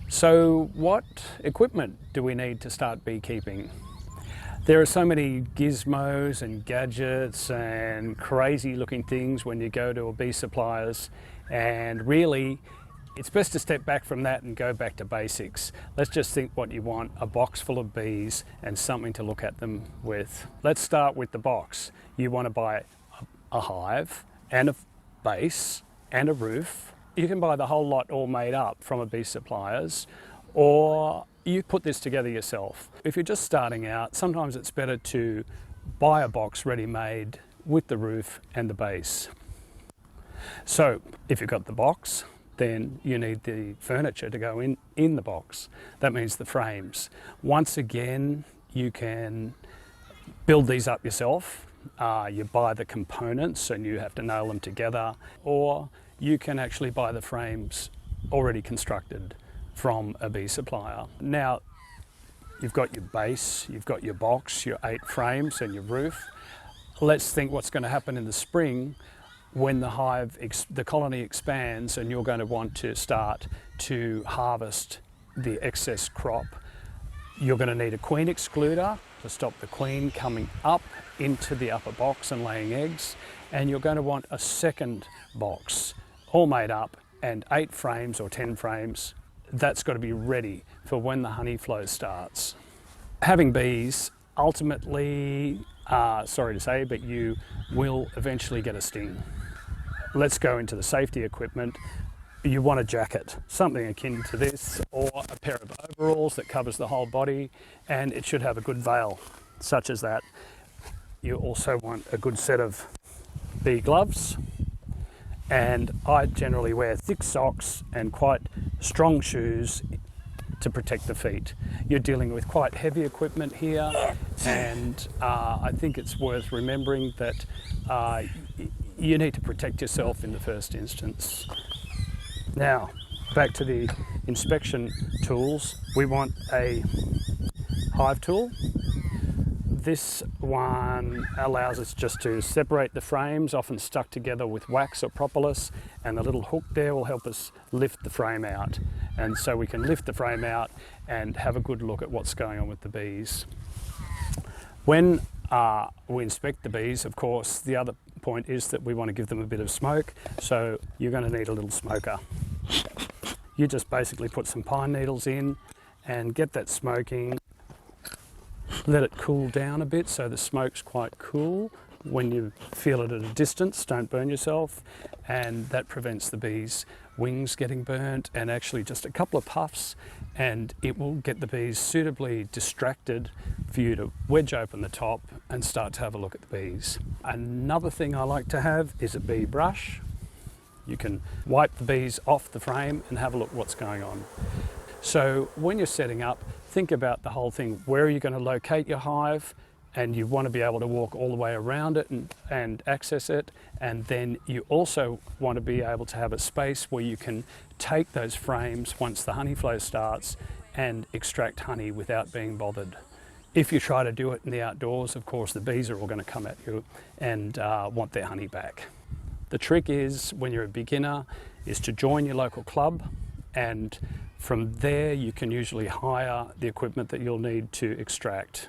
So what equipment do we need to start beekeeping? There are so many gizmos and gadgets and crazy looking things when you go to a bee supplier's, and really it's best to step back from that and go back to basics. Let's just think what you want: a box full of bees and something to look at them with. Let's start with the box. You want to buy a hive and a base and a roof. You can buy the whole lot all made up from a bee supplier's, or you put this together yourself. If you're just starting out, sometimes it's better to buy a box ready-made with the roof and the base. So if you've got the box, then you need the furniture to go in the box. That means the frames. Once again, you can build these up yourself. You buy the components and you have to nail them together, or you can actually buy the frames already constructed from a bee supplier. Now, you've got your base, you've got your box, your 8 frames and your roof. Let's think what's going to happen in the spring when the colony expands and you're going to want to start to harvest the excess crop. You're going to need a queen excluder to stop the queen coming up into the upper box and laying eggs. And you're going to want a second box, all made up, and 8 frames or 10 frames. That's got to be ready for when the honey flow starts. Having bees, ultimately, sorry to say, but you will eventually get a sting. Let's go into the safety equipment. You want a jacket, something akin to this, or a pair of overalls that covers the whole body, and it should have a good veil, such as that. You also want a good set of bee gloves, and I generally wear thick socks and quite strong shoes to protect the feet. You're dealing with quite heavy equipment here, and I think it's worth remembering that you need to protect yourself in the first instance. Now, back to the inspection tools. We want a hive tool. This one allows us just to separate the frames, often stuck together with wax or propolis, and the little hook there will help us lift the frame out. And so we can lift the frame out and have a good look at what's going on with the bees. When we inspect the bees, of course, the other point is that we want to give them a bit of smoke, so you're going to need a little smoker. You just basically put some pine needles in and get that smoking. Let it cool down a bit so the smoke's quite cool. When you feel it at a distance, don't burn yourself, and that prevents the bees' wings getting burnt. And actually just a couple of puffs and it will get the bees suitably distracted for you to wedge open the top and start to have a look at the bees. Another thing I like to have is a bee brush. You can wipe the bees off the frame and have a look what's going on. So when you're setting up, think about the whole thing. Where are you going to locate your hive? And you want to be able to walk all the way around it and access it. And then you also want to be able to have a space where you can take those frames once the honey flow starts and extract honey without being bothered. If you try to do it in the outdoors, of course, the bees are all going to come at you and want their honey back. The trick is, when you're a beginner, is to join your local club, and from there you can usually hire the equipment that you'll need to extract.